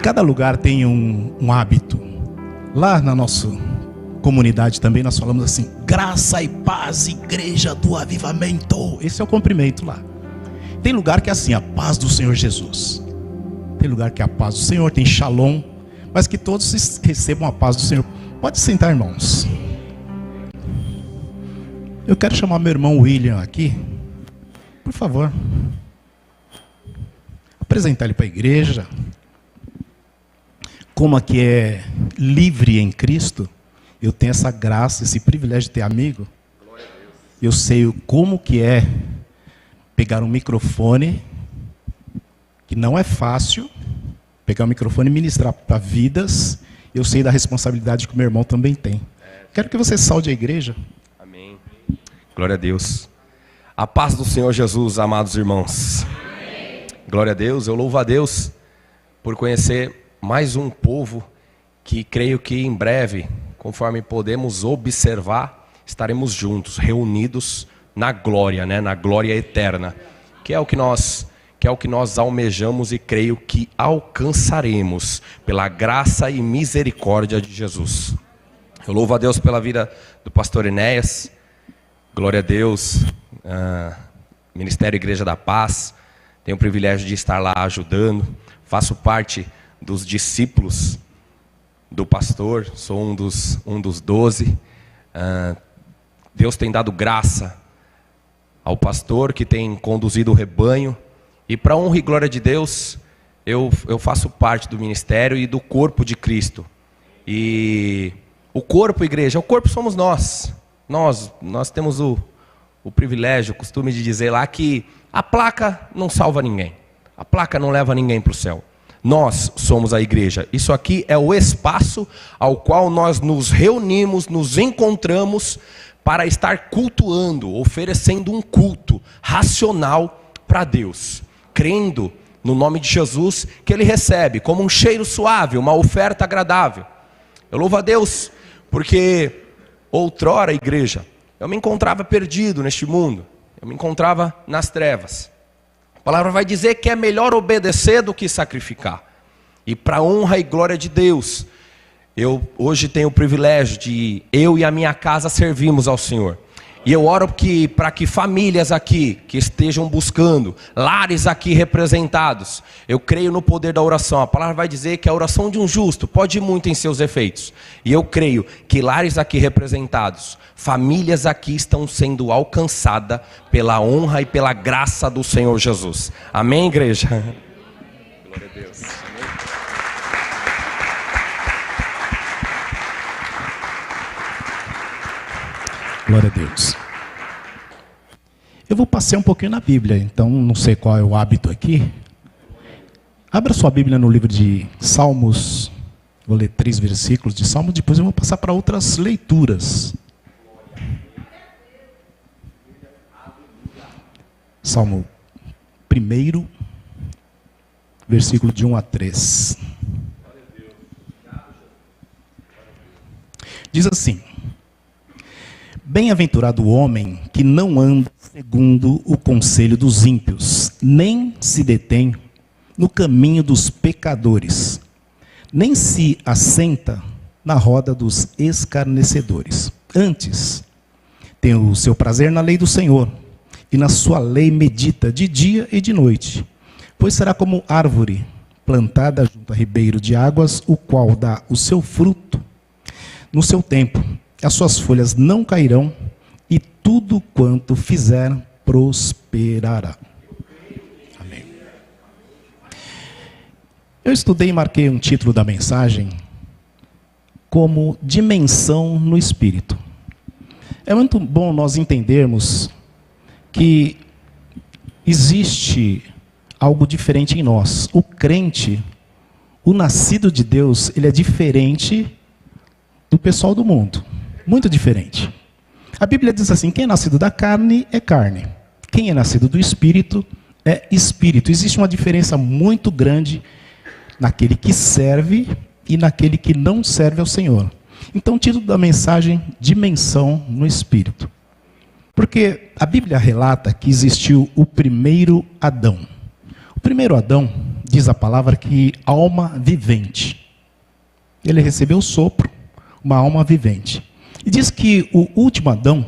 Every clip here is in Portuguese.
Cada lugar tem um hábito. Lá na nossa comunidade também nós falamos assim: graça e paz, igreja do avivamento. Esse é o cumprimento lá. Tem lugar que é assim: a paz do Senhor Jesus. Tem lugar que é a paz do Senhor, tem shalom. Mas que todos recebam a paz do Senhor. Pode sentar, irmãos. Eu quero chamar meu irmão William aqui. Por favor. Apresentar ele para a igreja. Como aqui é livre em Cristo, eu tenho essa graça, esse privilégio de ter amigo. Eu sei como que é pegar um microfone, que não é fácil, pegar um microfone e ministrar para vidas. Eu sei da responsabilidade que o meu irmão também tem. Quero que você saude a igreja. Amém. Glória a Deus. A paz do Senhor Jesus, amados irmãos. Amém. Glória a Deus. Eu louvo a Deus por conhecer mais um povo que creio que em breve, conforme podemos observar, estaremos juntos, reunidos na glória, né? Na glória eterna, que é o que nós almejamos e creio que alcançaremos pela graça e misericórdia de Jesus. Eu louvo a Deus pela vida do pastor Enéas. Glória a Deus. Ministério Igreja da Paz. Tenho o privilégio de estar lá ajudando. Faço parte dos discípulos do pastor. Sou um dos 12. Deus tem dado graça ao pastor que tem conduzido o rebanho. E para honra e glória de Deus, eu faço parte do ministério e do corpo de Cristo. E o corpo, igreja, o corpo somos nós. Nós temos o privilégio, o costume de dizer lá que a placa não salva ninguém. A placa não leva ninguém para o céu. Nós somos a igreja. Isso aqui é o espaço ao qual nós nos reunimos, nos encontramos para estar cultuando, oferecendo um culto racional para Deus. Crendo no nome de Jesus, que Ele recebe como um cheiro suave, uma oferta agradável. Eu louvo a Deus, porque outrora, igreja, eu me encontrava perdido neste mundo. Eu me encontrava nas trevas. A palavra vai dizer que é melhor obedecer do que sacrificar. E para a honra e glória de Deus, eu hoje tenho o privilégio de eu e a minha casa servirmos ao Senhor. E eu oro para que famílias aqui que estejam buscando, lares aqui representados, eu creio no poder da oração. A palavra vai dizer que a oração de um justo pode ir muito em seus efeitos. E eu creio que lares aqui representados, famílias aqui estão sendo alcançadas pela honra e pela graça do Senhor Jesus. Amém, igreja? Glória a Deus. Glória a Deus. Eu vou passear um pouquinho na Bíblia, então não sei qual é o hábito aqui. Abra sua Bíblia no livro de Salmos. Vou ler 3 versículos de Salmos, depois eu vou passar para outras leituras. Salmo 1, versículo de 1 a 3. Diz assim: bem-aventurado o homem que não anda segundo o conselho dos ímpios, nem se detém no caminho dos pecadores, nem se assenta na roda dos escarnecedores. Antes, tem o seu prazer na lei do Senhor, e na sua lei medita de dia e de noite. Pois será como árvore plantada junto a ribeiro de águas, o qual dá o seu fruto no seu tempo. As suas folhas não cairão, e tudo quanto fizer prosperará. Amém. Eu estudei e marquei um título da mensagem como dimensão no Espírito. É muito bom nós entendermos que existe algo diferente em nós. O crente, o nascido de Deus, ele é diferente do pessoal do mundo. Muito diferente. A Bíblia diz assim: quem é nascido da carne é carne. Quem é nascido do Espírito é Espírito. Existe uma diferença muito grande naquele que serve e naquele que não serve ao Senhor. Então, o título da mensagem: dimensão no Espírito. Porque a Bíblia relata que existiu o primeiro Adão. O primeiro Adão, diz a palavra que alma vivente. Ele recebeu o sopro, uma alma vivente. E diz que o último Adão,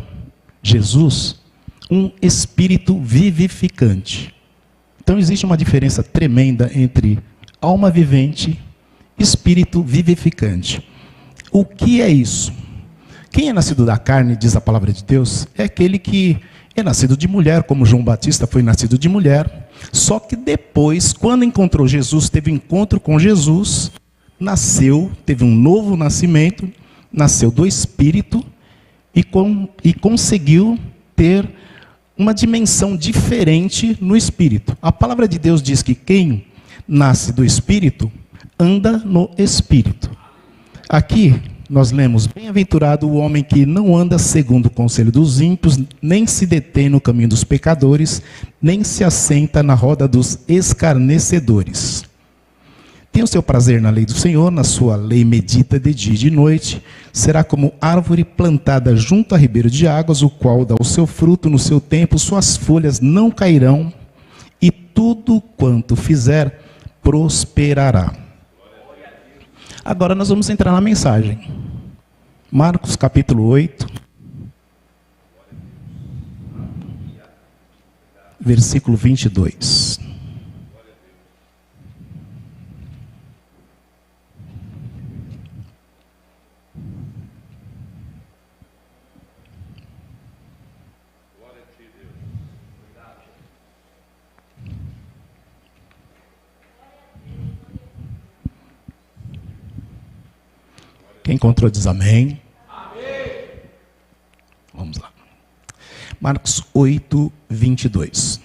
Jesus, um espírito vivificante. Então existe uma diferença tremenda entre alma vivente e espírito vivificante. O que é isso? Quem é nascido da carne, diz a palavra de Deus, é aquele que é nascido de mulher, como João Batista foi nascido de mulher. Só que depois, quando encontrou Jesus, teve um encontro com Jesus, nasceu, teve um novo nascimento, nasceu do Espírito e conseguiu ter uma dimensão diferente no Espírito. A palavra de Deus diz que quem nasce do Espírito anda no Espírito. Aqui nós lemos: bem-aventurado o homem que não anda segundo o conselho dos ímpios, nem se detém no caminho dos pecadores, nem se assenta na roda dos escarnecedores. Tem o seu prazer na lei do Senhor, na sua lei medita de dia e de noite. Será como árvore plantada junto a ribeiro de águas, o qual dá o seu fruto no seu tempo, suas folhas não cairão, e tudo quanto fizer prosperará. Agora nós vamos entrar na mensagem. Marcos capítulo 8, versículo 22. Quem encontrou diz amém. Amém. Vamos lá. Marcos 8, 22.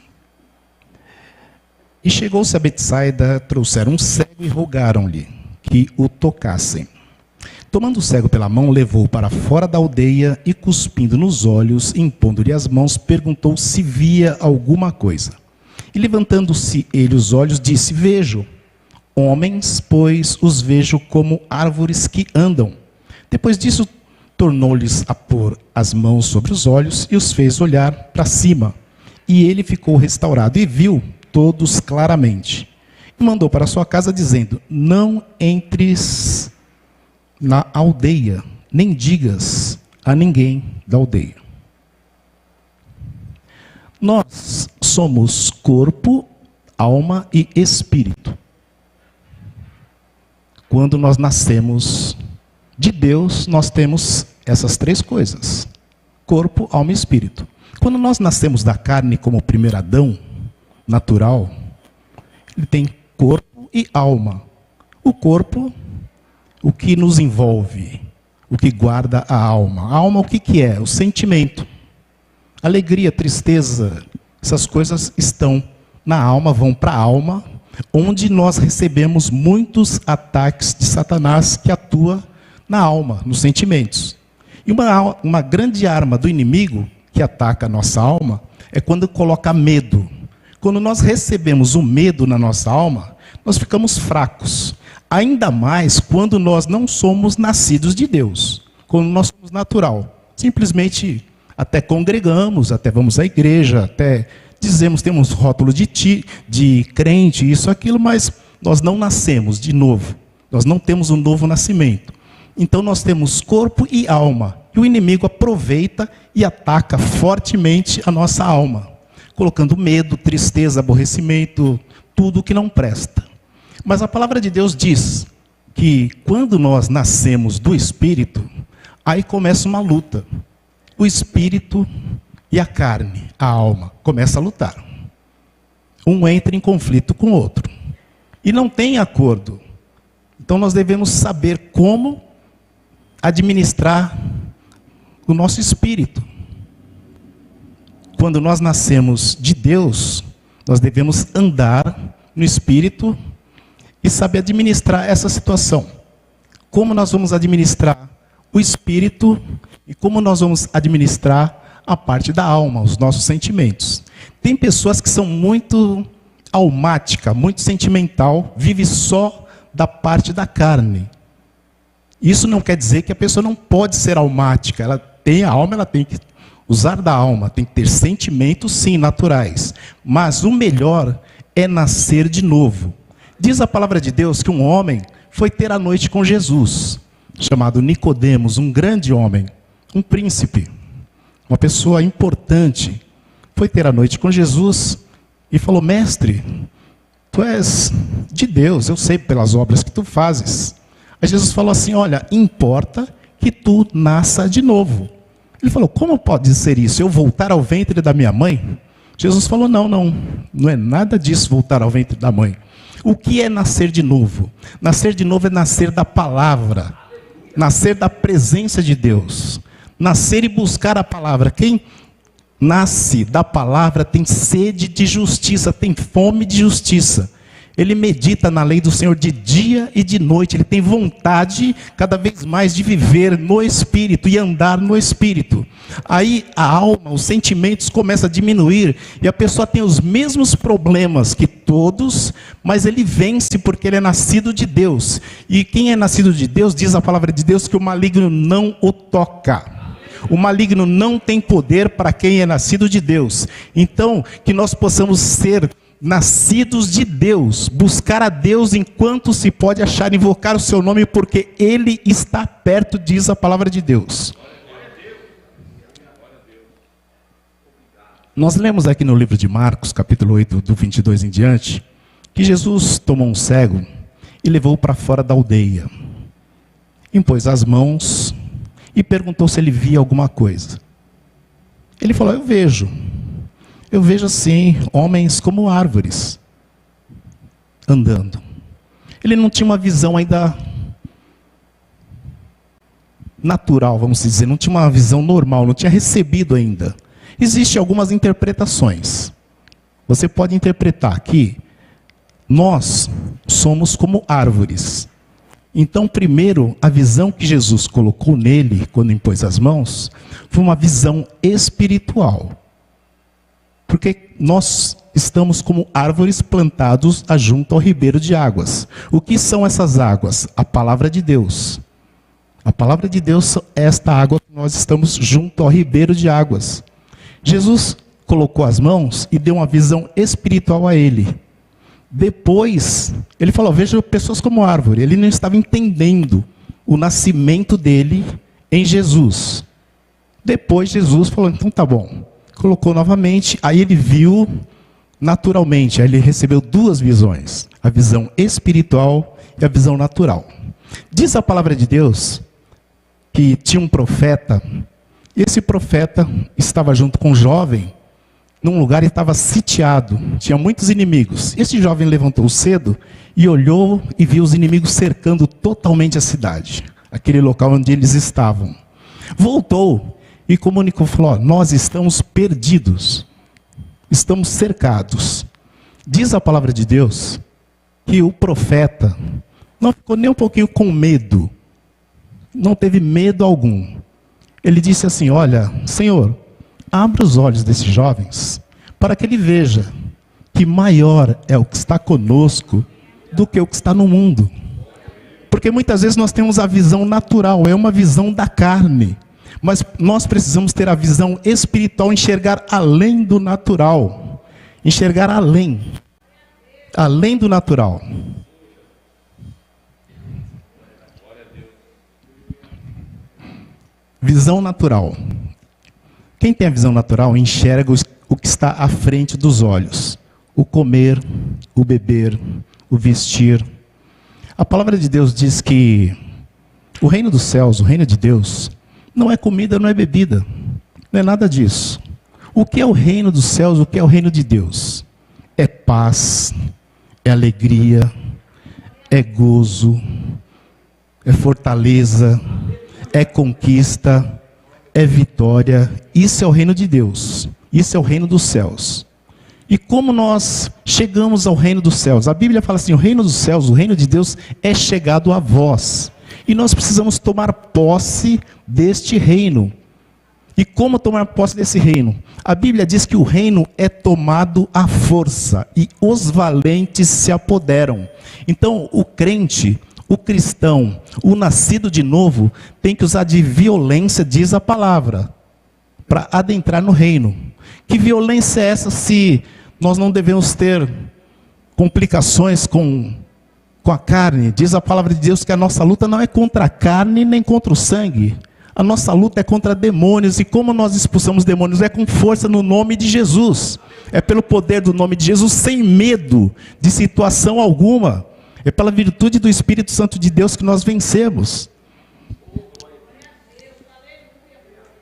E chegou-se a Betsaida, trouxeram um cego e rogaram-lhe que o tocassem. Tomando o cego pela mão, levou-o para fora da aldeia e, cuspindo nos olhos, impondo-lhe as mãos, perguntou se via alguma coisa. E levantando-se ele os olhos, disse: vejo. Homens, pois os vejo como árvores que andam. Depois disso, tornou-lhes a pôr as mãos sobre os olhos e os fez olhar para cima. E ele ficou restaurado e viu todos claramente. E mandou para sua casa, dizendo: não entres na aldeia, nem digas a ninguém da aldeia. Nós somos corpo, alma e espírito. Quando nós nascemos de Deus, nós temos essas três coisas: corpo, alma e espírito. Quando nós nascemos da carne, como o primeiro Adão, natural, ele tem corpo e alma. O corpo, o que nos envolve, o que guarda a alma. A alma, o que é? O sentimento. Alegria, tristeza, essas coisas estão na alma, vão para a alma, onde nós recebemos muitos ataques de Satanás que atua na alma, nos sentimentos. E uma grande arma do inimigo que ataca a nossa alma é quando coloca medo. Quando nós recebemos o medo na nossa alma, nós ficamos fracos. Ainda mais quando nós não somos nascidos de Deus. Quando nós somos natural. Simplesmente até congregamos, até vamos à igreja, até dizemos, temos rótulo de crente, isso, aquilo, mas nós não nascemos de novo. Nós não temos um novo nascimento. Então nós temos corpo e alma. E o inimigo aproveita e ataca fortemente a nossa alma, colocando medo, tristeza, aborrecimento, tudo que não presta. Mas a palavra de Deus diz que quando nós nascemos do Espírito, aí começa uma luta. O Espírito e a carne, a alma, começa a lutar. Um entra em conflito com o outro. E não tem acordo. Então nós devemos saber como administrar o nosso espírito. Quando nós nascemos de Deus, nós devemos andar no Espírito e saber administrar essa situação. Como nós vamos administrar o Espírito e como nós vamos administrar a parte da alma, os nossos sentimentos. Tem pessoas que são muito almática, muito sentimental, vive só da parte da carne. Isso não quer dizer que a pessoa não pode ser almática. Ela tem a alma, ela tem que usar da alma, tem que ter sentimentos, sim, naturais. Mas o melhor é nascer de novo. Diz a palavra de Deus que um homem foi ter a noite com Jesus, chamado Nicodemos, um grande homem, um príncipe, uma pessoa importante. Foi ter a noite com Jesus e falou: mestre, tu és de Deus, eu sei pelas obras que tu fazes. Aí Jesus falou assim: olha, importa que tu nasça de novo. Ele falou: como pode ser isso? Eu voltar ao ventre da minha mãe? Jesus falou: não é nada disso, voltar ao ventre da mãe. O que é nascer de novo? Nascer de novo é nascer da palavra, nascer da presença de Deus, nascer e buscar a palavra. Quem nasce da palavra tem sede de justiça, tem fome de justiça. Ele medita na lei do Senhor de dia e de noite. Ele tem vontade cada vez mais de viver no Espírito e andar no Espírito. Aí a alma, os sentimentos começam a diminuir e a pessoa tem os mesmos problemas que todos, mas ele vence porque ele é nascido de Deus. E quem é nascido de Deus, diz a palavra de Deus, que o maligno não o toca. O maligno não tem poder para quem é nascido de Deus. Então, que nós possamos ser nascidos de Deus, buscar a Deus enquanto se pode achar, invocar o seu nome, porque Ele está perto, diz a palavra de Deus. Nós lemos aqui no livro de Marcos, capítulo 8, do 22 em diante, que Jesus tomou um cego e levou para fora da aldeia, impôs as mãos e perguntou se ele via alguma coisa. Ele falou: eu vejo assim, homens como árvores, andando. Ele não tinha uma visão ainda natural, vamos dizer, não tinha uma visão normal, não tinha recebido ainda. Existem algumas interpretações. Você pode interpretar que nós somos como árvores. Então, primeiro, a visão que Jesus colocou nele, quando impôs as mãos, foi uma visão espiritual. Porque nós estamos como árvores plantados junto ao ribeiro de águas. O que são essas águas? A palavra de Deus. A palavra de Deus é esta água que nós estamos junto ao ribeiro de águas. Jesus colocou as mãos e deu uma visão espiritual a ele. Depois, ele falou: veja pessoas como árvore. Ele não estava entendendo o nascimento dele em Jesus. Depois Jesus falou: então tá bom. Colocou novamente, aí ele viu naturalmente, aí ele recebeu duas visões, a visão espiritual e a visão natural. Diz a palavra de Deus que tinha um profeta, e esse profeta estava junto com um jovem, num lugar e estava sitiado, tinha muitos inimigos. Esse jovem levantou cedo e olhou e viu os inimigos cercando totalmente a cidade, aquele local onde eles estavam. Voltou e comunicou, falou: nós estamos perdidos, estamos cercados. Diz a palavra de Deus que o profeta não ficou nem um pouquinho com medo, não teve medo algum. Ele disse assim: olha, Senhor, abra os olhos desses jovens, para que ele veja que maior é o que está conosco do que o que está no mundo. Porque muitas vezes nós temos a visão natural, é uma visão da carne. Mas nós precisamos ter a visão espiritual, enxergar além do natural. Enxergar além do natural. Visão natural. Quem tem a visão natural enxerga o que está à frente dos olhos. O comer, o beber, o vestir. A palavra de Deus diz que o reino dos céus, o reino de Deus, não é comida, não é bebida. Não é nada disso. O que é o reino dos céus, o que é o reino de Deus? É paz, é alegria, é gozo, é fortaleza, é conquista, é vitória. Isso é o reino de Deus. Isso é o reino dos céus. E como nós chegamos ao reino dos céus? A Bíblia fala assim: o reino dos céus, o reino de Deus é chegado a vós. E nós precisamos tomar posse deste reino. E como tomar posse desse reino? A Bíblia diz que o reino é tomado à força e os valentes se apoderam. Então o crente, o cristão, o nascido de novo, tem que usar de violência, diz a palavra, para adentrar no reino. Que violência é essa se nós não devemos ter complicações com com a carne. Diz a palavra de Deus que a nossa luta não é contra a carne nem contra o sangue. A nossa luta é contra demônios. E como nós expulsamos demônios? É com força no nome de Jesus. É pelo poder do nome de Jesus, sem medo de situação alguma. É pela virtude do Espírito Santo de Deus que nós vencemos.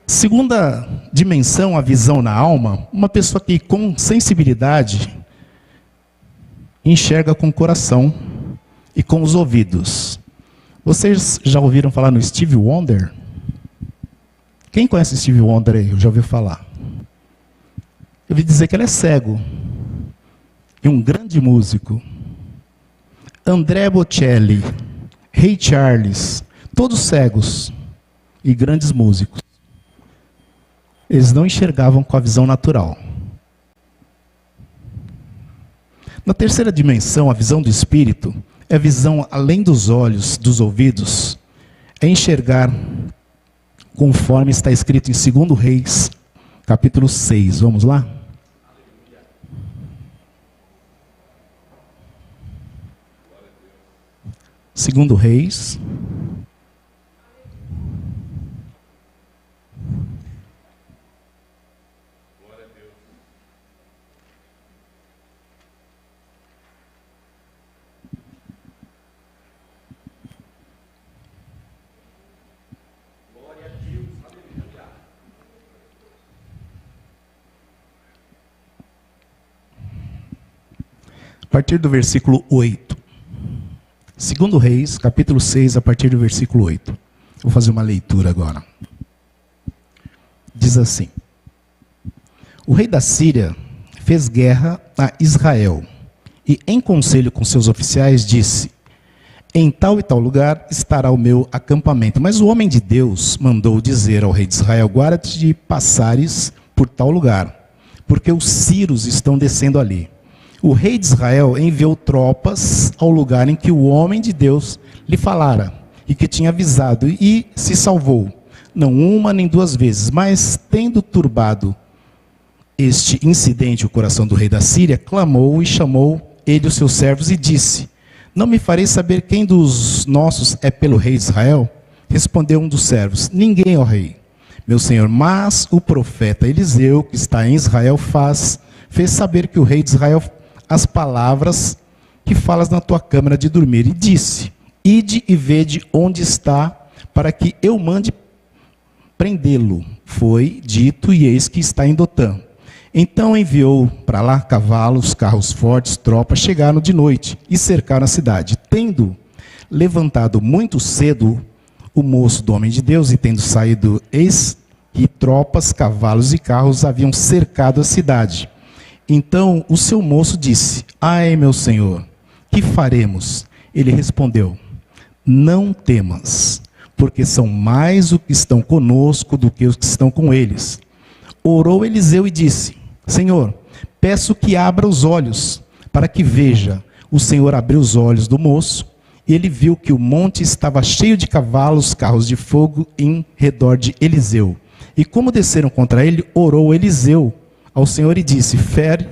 Segunda dimensão, a visão na alma. Uma pessoa que com sensibilidade enxerga com o coração e com os ouvidos. Vocês já ouviram falar no Stevie Wonder? Quem conhece Stevie Wonder aí? Eu já ouvi falar. Eu ouvi dizer que ele é cego. E um grande músico. André Bocelli, Ray Charles, todos cegos e grandes músicos. Eles não enxergavam com a visão natural. Na terceira dimensão, a visão do espírito, é a visão além dos olhos, dos ouvidos, é enxergar conforme está escrito em 2 Reis, capítulo 6. Vamos lá? Segundo Reis. A partir do versículo 8. 2 Reis, capítulo 6, a partir do versículo 8. Vou fazer uma leitura agora. Diz assim: O rei da Síria fez guerra a Israel e, em conselho com seus oficiais, disse: Em tal e tal lugar estará o meu acampamento. Mas o homem de Deus mandou dizer ao rei de Israel: Guarda-te de passares por tal lugar, porque os sírios estão descendo ali. O rei de Israel enviou tropas ao lugar em que o homem de Deus lhe falara e que tinha avisado, e se salvou, não uma nem duas vezes. Mas, tendo turbado este incidente o coração do rei da Síria, clamou e chamou ele os seus servos e disse: Não me farei saber quem dos nossos é pelo rei de Israel? Respondeu um dos servos: Ninguém, ó rei, meu senhor, mas o profeta Eliseu, que está em Israel, fez saber que o rei de Israel as palavras que falas na tua câmara de dormir, e disse: Ide e vede onde está, para que eu mande prendê-lo. Foi dito, e eis que está em Dotã. Então enviou para lá cavalos, carros fortes, tropas. Chegaram de noite e cercaram a cidade. Tendo levantado muito cedo o moço do homem de Deus, e tendo saído, eis que tropas, cavalos e carros haviam cercado a cidade. Então o seu moço disse: Ai, meu senhor, que faremos? Ele respondeu: Não temas, porque são mais os que estão conosco do que os que estão com eles. Orou Eliseu e disse: Senhor, peço que abra os olhos, para que veja. O Senhor abriu os olhos do moço, e ele viu que o monte estava cheio de cavalos, carros de fogo em redor de Eliseu. E como desceram contra ele, orou Eliseu ao Senhor e disse: Fere,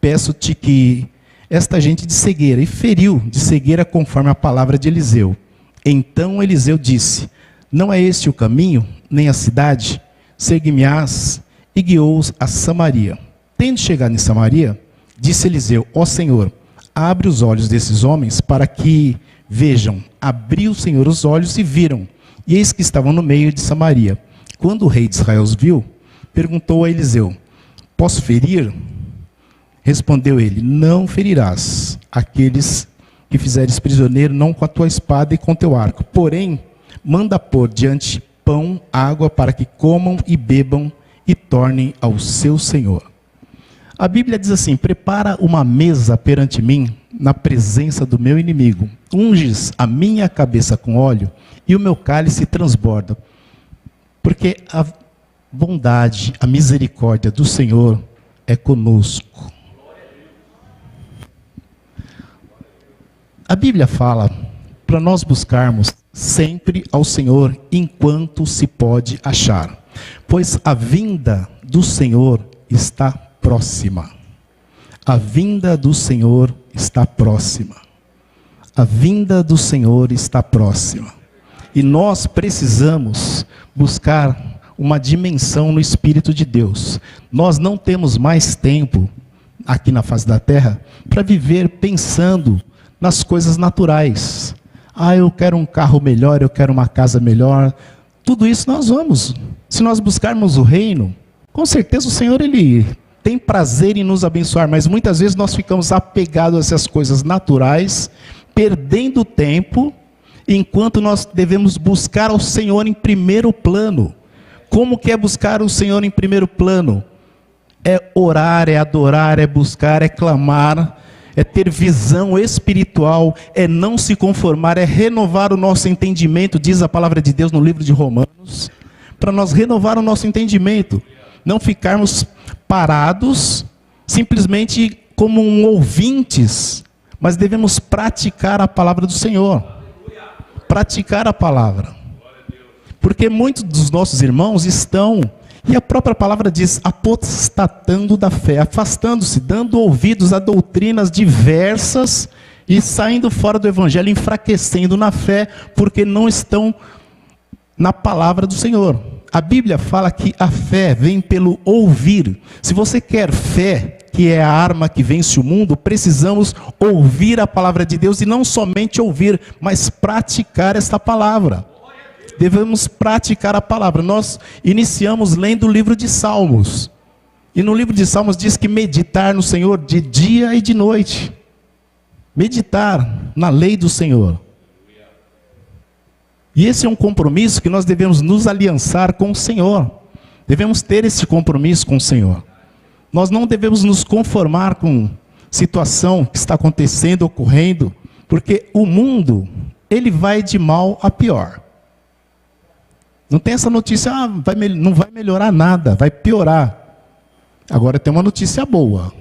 peço-te que esta gente de cegueira. E feriu de cegueira conforme a palavra de Eliseu. Então Eliseu disse: Não é este o caminho, nem a cidade? Segue-me-ás. E guiou-os a Samaria. Tendo chegado em Samaria, disse Eliseu: Ó Senhor, abre os olhos desses homens para que vejam. Abriu o Senhor os olhos e viram, e eis que estavam no meio de Samaria. Quando o rei de Israel os viu, perguntou a Eliseu: Posso ferir? Respondeu ele: Não ferirás aqueles que fizeres prisioneiro, não com a tua espada e com teu arco. Porém, manda pôr diante pão, água, para que comam e bebam e tornem ao seu senhor. A Bíblia diz assim: Prepara uma mesa perante mim, na presença do meu inimigo. Unges a minha cabeça com óleo, e o meu cálice transborda. Porque a bondade, a misericórdia do Senhor é conosco. A Bíblia fala para nós buscarmos sempre ao Senhor enquanto se pode achar, pois a vinda do Senhor está próxima. A vinda do Senhor está próxima. A vinda do Senhor está próxima. E nós precisamos buscar uma dimensão no Espírito de Deus. Nós não temos mais tempo aqui na face da terra para viver pensando nas coisas naturais. Eu quero um carro melhor, eu quero uma casa melhor. Tudo isso nós vamos. Se nós buscarmos o reino, com certeza o Senhor, Ele tem prazer em nos abençoar, mas muitas vezes nós ficamos apegados a essas coisas naturais, perdendo tempo, enquanto nós devemos buscar ao Senhor em primeiro plano. Como que é buscar o Senhor em primeiro plano? É orar, é adorar, é buscar, é clamar, é ter visão espiritual, é não se conformar, é renovar o nosso entendimento, diz a palavra de Deus no livro de Romanos, para nós renovar o nosso entendimento, não ficarmos parados, simplesmente como ouvintes, mas devemos praticar a palavra do Senhor, praticar a palavra, porque muitos dos nossos irmãos estão, e a própria palavra diz, apostatando da fé, afastando-se, dando ouvidos a doutrinas diversas e saindo fora do evangelho, enfraquecendo na fé, porque não estão na palavra do Senhor. A Bíblia fala que a fé vem pelo ouvir. Se você quer fé, que é a arma que vence o mundo, precisamos ouvir a palavra de Deus, e não somente ouvir, mas praticar esta palavra. Devemos praticar a palavra. Nós iniciamos lendo o livro de Salmos. E no livro de Salmos diz que meditar no Senhor de dia e de noite. Meditar na lei do Senhor. E esse é um compromisso que nós devemos nos aliançar com o Senhor. Devemos ter esse compromisso com o Senhor. Nós não devemos nos conformar com situação que está acontecendo, ocorrendo, porque o mundo, ele vai de mal a pior. Não tem essa notícia, não vai melhorar nada, vai piorar. Agora tem uma notícia boa.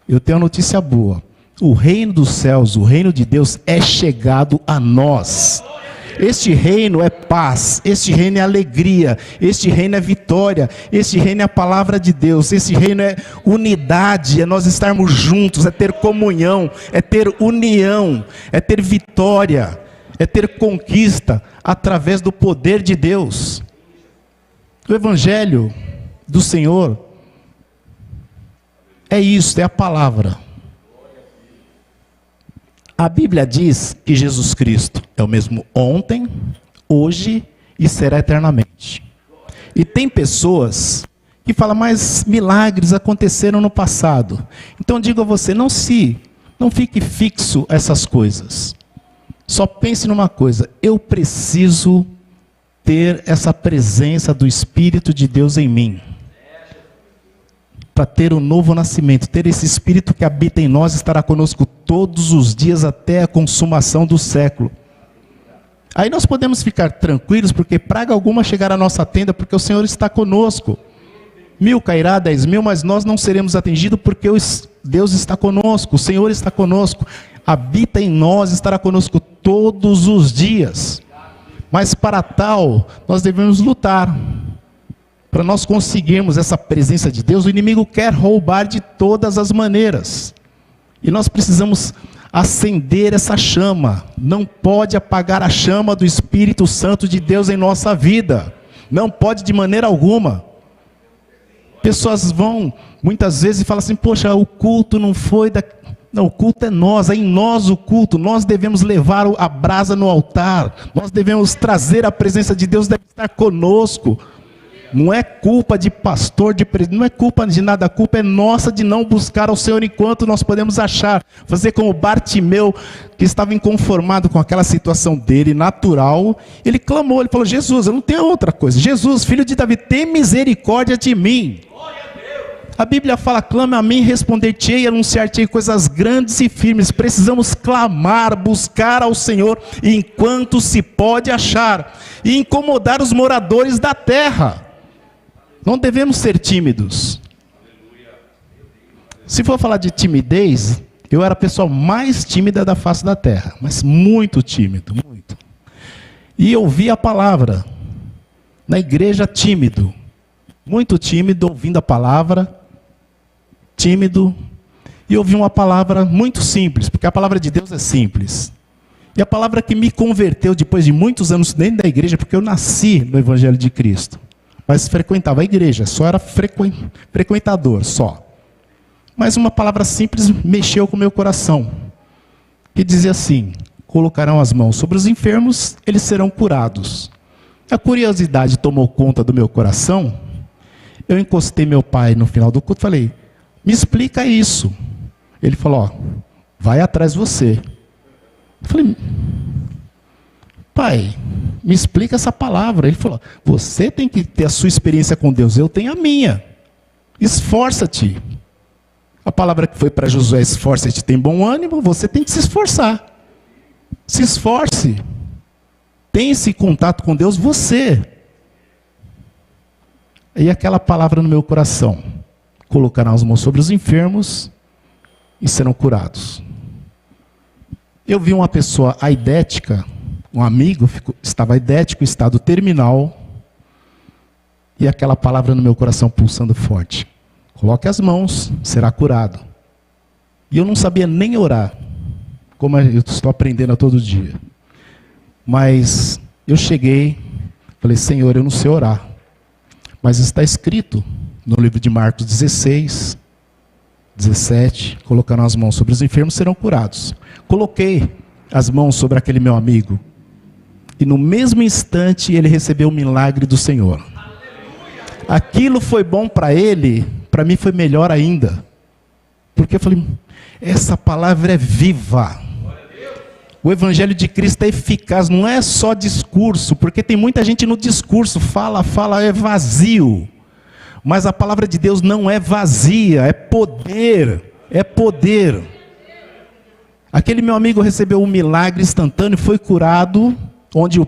Eu tenho uma notícia boa. O reino dos céus, o reino de Deus é chegado a nós. Este reino é paz, este reino é alegria, este reino é vitória, este reino é a palavra de Deus, este reino é unidade, é nós estarmos juntos, é ter comunhão, é ter união, é ter vitória, é ter conquista através do poder de Deus. O evangelho do Senhor é isso, é a palavra. A Bíblia diz que Jesus Cristo é o mesmo ontem, hoje e será eternamente. E tem pessoas que falam, mas milagres aconteceram no passado. Então digo a você, não fique fixo a essas coisas. Só pense numa coisa, eu preciso ter essa presença do Espírito de Deus em mim. Para ter um novo nascimento, ter esse Espírito que habita em nós, estará conosco todos os dias até a consumação do século. Aí nós podemos ficar tranquilos, porque praga alguma chegará à nossa tenda, porque o Senhor está conosco. 1000 cairá, 10.000, mas nós não seremos atingidos, porque Deus está conosco, o Senhor está conosco, habita em nós, estará conosco todos os dias. Mas para tal, nós devemos lutar. Para nós conseguirmos essa presença de Deus, o inimigo quer roubar de todas as maneiras. E nós precisamos acender essa chama. Não pode apagar a chama do Espírito Santo de Deus em nossa vida. Não pode de maneira alguma. Pessoas vão muitas vezes e falam assim, poxa, o culto não foi da... Não, o culto é nós, é em nós o culto. Nós devemos levar a brasa no altar. Nós devemos trazer a presença de Deus, deve estar conosco. Não é culpa de pastor, não é culpa de nada, a culpa é nossa de não buscar ao Senhor enquanto nós podemos achar. Fazer como Bartimeu, que estava inconformado com aquela situação dele, natural, ele clamou, ele falou, Jesus, eu não tenho outra coisa. Jesus, filho de Davi, tem misericórdia de mim. A Bíblia fala, clama a mim, responder-te-ei, anunciar-te-ei coisas grandes e firmes. Precisamos clamar, buscar ao Senhor enquanto se pode achar, e incomodar os moradores da terra. Não devemos ser tímidos. Se for falar de timidez, eu era a pessoa mais tímida da face da terra, mas muito tímido, muito. E eu ouvi a palavra, na igreja tímido, muito tímido, ouvindo a palavra, tímido, e ouvi uma palavra muito simples, porque a palavra de Deus é simples. E a palavra que me converteu depois de muitos anos dentro da igreja, porque eu nasci no Evangelho de Cristo, mas frequentava a igreja, só era frequentador, só. Mas uma palavra simples mexeu com o meu coração, que dizia assim: colocarão as mãos sobre os enfermos, eles serão curados. A curiosidade tomou conta do meu coração. Eu encostei meu pai no final do culto e falei: me explica isso. Ele falou: ó, vai atrás de você. Eu falei: pai, me explica essa palavra. Ele falou: você tem que ter a sua experiência com Deus, eu tenho a minha. Esforça-te. A palavra que foi para Josué: esforça-te, tem bom ânimo. Você tem que se esforçar. Se esforce. Tenha esse contato com Deus, você. E aquela palavra no meu coração: colocarão as mãos sobre os enfermos e serão curados. Eu vi uma pessoa aidética, um amigo, estava aidético, estado terminal, e aquela palavra no meu coração pulsando forte: coloque as mãos, será curado. E eu não sabia nem orar, como eu estou aprendendo a todo dia. Mas eu cheguei, falei: Senhor, eu não sei orar, mas está escrito no livro de Marcos 16, 17, colocarão as mãos sobre os enfermos, serão curados. Coloquei as mãos sobre aquele meu amigo, e no mesmo instante ele recebeu o milagre do Senhor. Aquilo foi bom para ele, para mim foi melhor ainda, porque eu falei: essa palavra é viva. O Evangelho de Cristo é eficaz, não é só discurso, porque tem muita gente no discurso, fala, é vazio. Mas a palavra de Deus não é vazia, é poder, é poder. Aquele meu amigo recebeu um milagre instantâneo, foi curado, onde a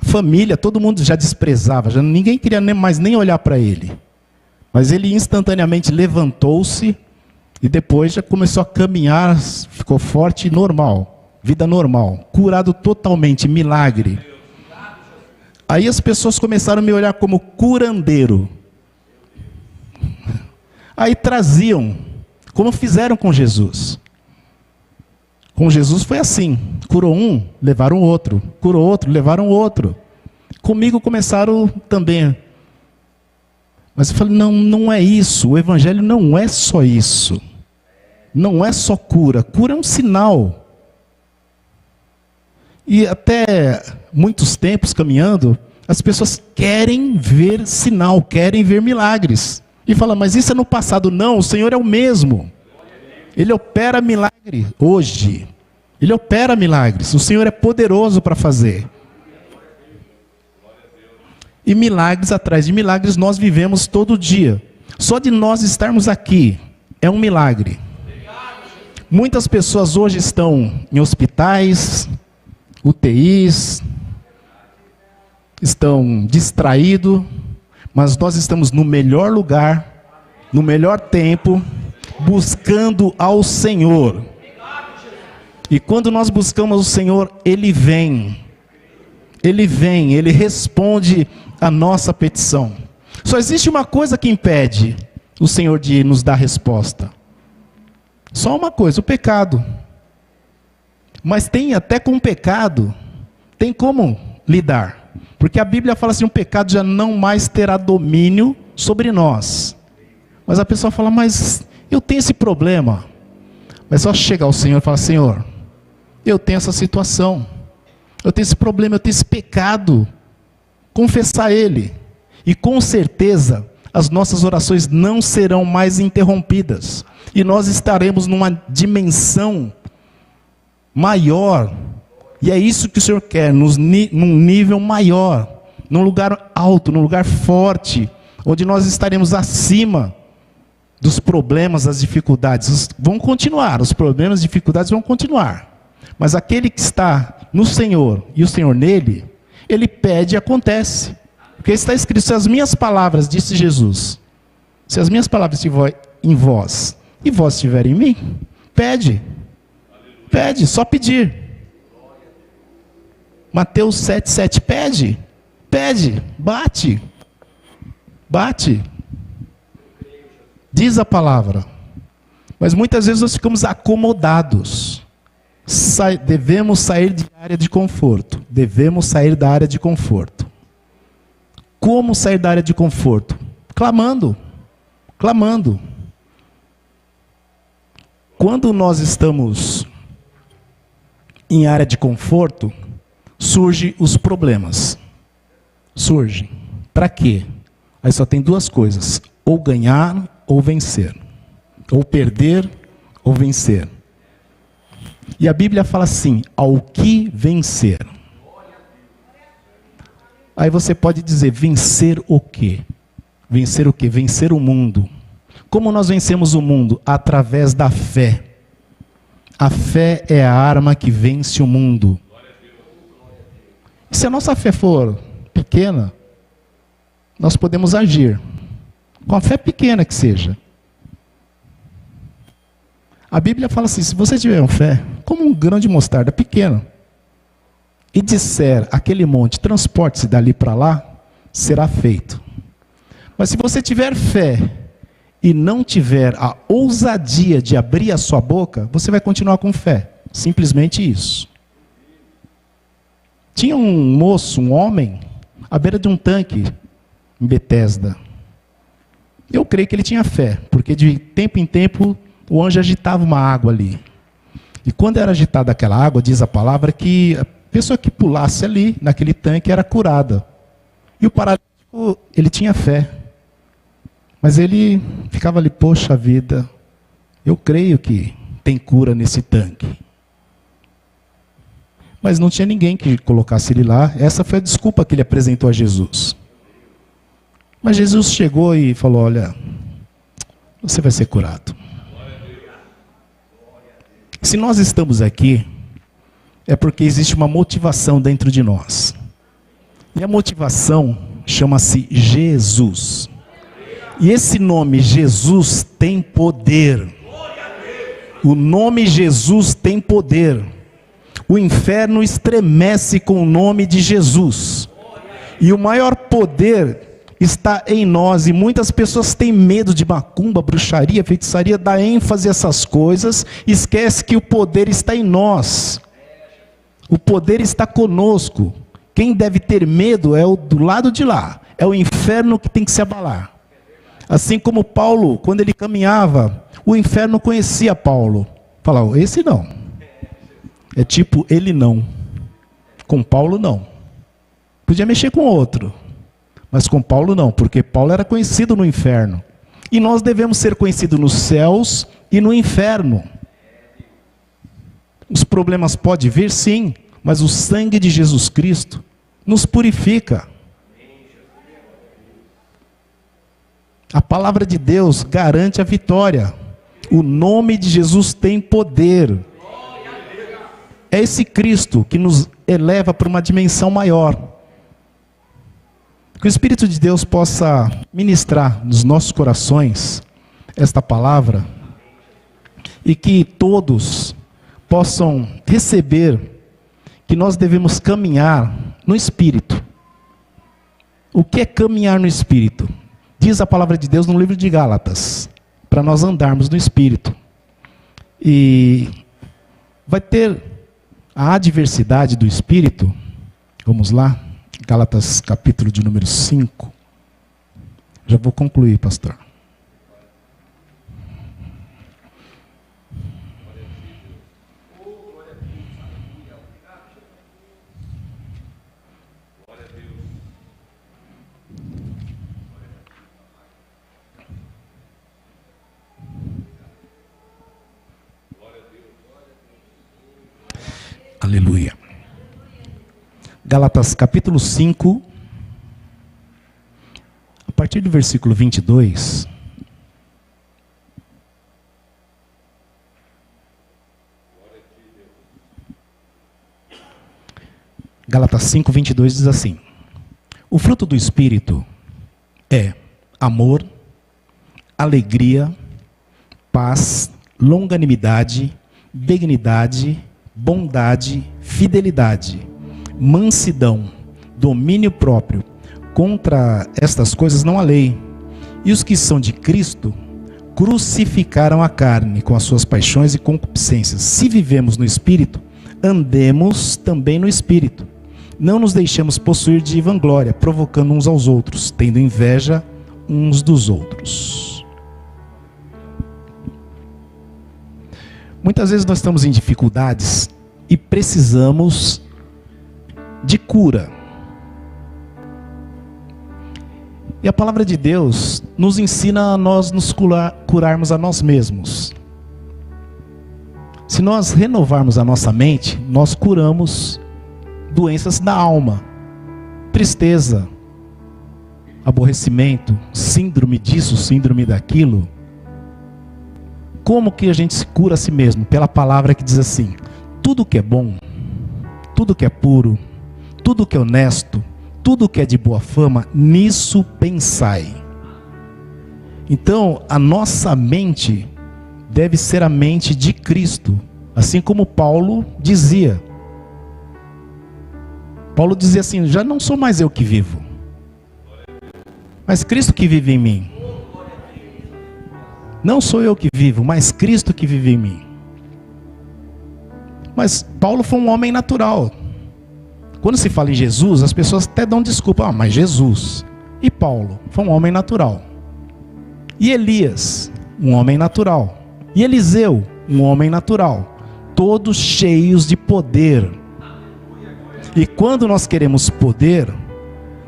família, todo mundo já desprezava, já ninguém queria mais nem olhar para ele. Mas ele instantaneamente levantou-se e depois já começou a caminhar, ficou forte e normal. Vida normal, curado totalmente, milagre. Aí as pessoas começaram a me olhar como curandeiro. Aí traziam, como fizeram com Jesus. Com Jesus foi assim: curou um, levaram outro. Curou outro, levaram outro. Comigo começaram também. Mas eu falei: não é isso. O Evangelho não é só isso. Não é só cura. Cura é um sinal. E até muitos tempos caminhando, as pessoas querem ver sinal, querem ver milagres. E falam: mas isso é no passado. Não, o Senhor é o mesmo. Ele opera milagre hoje. Ele opera milagres. O Senhor é poderoso para fazer. E milagres atrás de milagres nós vivemos todo dia. Só de nós estarmos aqui é um milagre. Muitas pessoas hoje estão em hospitais, UTIs, estão distraídos, mas nós estamos no melhor lugar, no melhor tempo, buscando ao Senhor. E quando nós buscamos o Senhor, Ele vem, Ele responde a nossa petição. Só existe uma coisa que impede o Senhor de nos dar resposta. Só uma coisa: o pecado. Mas tem até com o pecado, tem como lidar. Porque a Bíblia fala assim: o pecado já não mais terá domínio sobre nós. Mas a pessoa fala: mas eu tenho esse problema. Mas só chegar ao Senhor e falar: Senhor, eu tenho essa situação, eu tenho esse problema, eu tenho esse pecado. Confessar Ele. E com certeza as nossas orações não serão mais interrompidas. E nós estaremos numa dimensão maior, e é isso que o Senhor quer, num nível maior, num lugar alto, num lugar forte, onde nós estaremos acima dos problemas, das dificuldades. Vão continuar, os problemas e dificuldades vão continuar, mas aquele que está no Senhor, e o Senhor nele, ele pede e acontece, porque está escrito: se as minhas palavras, disse Jesus, se as minhas palavras estiverem em vós, e vós estiverem em mim, pede. Pede, só pedir. Mateus 7,7, pede, bate. Diz a palavra. Mas muitas vezes nós ficamos acomodados. Devemos sair da área de conforto. Devemos sair da área de conforto. Como sair da área de conforto? Clamando. Clamando. Quando nós estamos em área de conforto, surgem os problemas. Surgem. Para quê? Aí só tem duas coisas: ou ganhar ou vencer. Ou perder ou vencer. E a Bíblia fala assim: ao que vencer. Aí você pode dizer, vencer o quê? Vencer o quê? Vencer o mundo. Como nós vencemos o mundo? Através da fé. A fé é a arma que vence o mundo. E se a nossa fé for pequena, nós podemos agir. Com a fé pequena que seja. A Bíblia fala assim: se você tiver uma fé, como um grão de mostarda pequeno, e disser aquele monte, transporte-se dali para lá, será feito. Mas se você tiver fé e não tiver a ousadia de abrir a sua boca, você vai continuar com fé. Simplesmente isso. Tinha um moço, um homem, à beira de um tanque em Betesda. Eu creio que ele tinha fé, porque de tempo em tempo o anjo agitava uma água ali. E quando era agitada aquela água, diz a palavra que a pessoa que pulasse ali, naquele tanque, era curada. E o paralítico, ele tinha fé. Mas ele ficava ali, poxa vida, eu creio que tem cura nesse tanque. Mas não tinha ninguém que colocasse ele lá. Essa foi a desculpa que ele apresentou a Jesus. Mas Jesus chegou e falou: olha, você vai ser curado. Se nós estamos aqui, é porque existe uma motivação dentro de nós. E a motivação chama-se Jesus. E esse nome Jesus tem poder. O nome Jesus tem poder. O inferno estremece com o nome de Jesus. E o maior poder está em nós, e muitas pessoas têm medo de macumba, bruxaria, feitiçaria, dá ênfase a essas coisas, esquece que o poder está em nós. O poder está conosco. Quem deve ter medo é o do lado de lá, é o inferno que tem que se abalar. Assim como Paulo, quando ele caminhava, o inferno conhecia Paulo. Falava: esse não. É tipo, ele não. Com Paulo não. Podia mexer com outro. Mas com Paulo não, porque Paulo era conhecido no inferno. E nós devemos ser conhecidos nos céus e no inferno. Os problemas podem vir, sim, mas o sangue de Jesus Cristo nos purifica. A palavra de Deus garante a vitória. O nome de Jesus tem poder. É esse Cristo que nos eleva para uma dimensão maior. Que o Espírito de Deus possa ministrar nos nossos corações esta palavra e que todos possam receber que nós devemos caminhar no Espírito. O que é caminhar no Espírito? Diz a palavra de Deus no livro de Gálatas, para nós andarmos no Espírito. E vai ter a adversidade do Espírito. Vamos lá. Gálatas capítulo de número 5. Já vou concluir, pastor. Aleluia. Gálatas capítulo 5, a partir do versículo 22. Gálatas 5, 22 diz assim: o fruto do Espírito é amor, alegria, paz, longanimidade, benignidade, bondade, fidelidade, mansidão, domínio próprio. Contra estas coisas não há lei. E os que são de Cristo crucificaram a carne com as suas paixões e concupiscências. Se vivemos no Espírito, andemos também no Espírito. Não nos deixemos possuir de vanglória, provocando uns aos outros, tendo inveja uns dos outros. Muitas vezes nós estamos em dificuldades e precisamos de cura. E a palavra de Deus nos ensina a nós nos curarmos a nós mesmos. Se nós renovarmos a nossa mente, nós curamos doenças da alma, tristeza, aborrecimento, síndrome disso, síndrome daquilo. Como que a gente se cura a si mesmo? Pela palavra que diz assim: tudo que é bom, tudo que é puro, tudo que é honesto, tudo que é de boa fama, nisso pensai. Então, a nossa mente deve ser a mente de Cristo, assim como Paulo dizia. Paulo dizia assim: já não sou mais eu que vivo, mas Cristo que vive em mim. Não sou eu que vivo, mas Cristo que vive em mim. Mas Paulo foi um homem natural. Quando se fala em Jesus, as pessoas até dão desculpa. Ah, mas Jesus. E Paulo foi um homem natural. E Elias, um homem natural. E Eliseu, um homem natural. Todos cheios de poder. E quando nós queremos poder,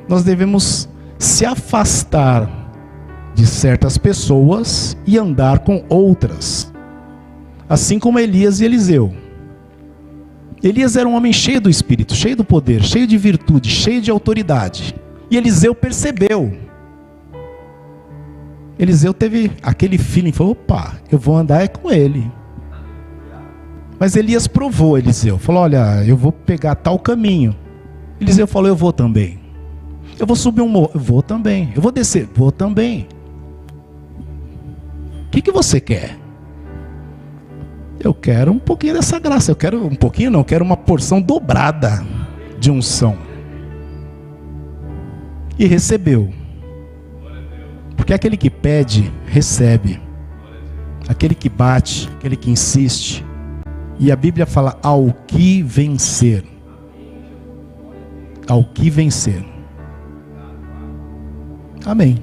nós devemos se afastar de certas pessoas e andar com outras. Assim como Elias e Eliseu. Elias era um homem cheio do Espírito, cheio do poder, cheio de virtude, cheio de autoridade. E Eliseu percebeu. Eliseu teve aquele feeling, falou: opa, eu vou andar com ele. Mas Elias provou Eliseu, falou: olha, eu vou pegar tal caminho. Eliseu falou: eu vou também. Eu vou subir um morro, eu vou também. Eu vou descer, vou também. O que você quer? Eu quero um pouquinho dessa graça. Eu quero um pouquinho, não, eu quero uma porção dobrada de unção. E recebeu. Porque aquele que pede, recebe. Aquele que bate, aquele que insiste. E a Bíblia fala: ao que vencer. Ao que vencer. Amém.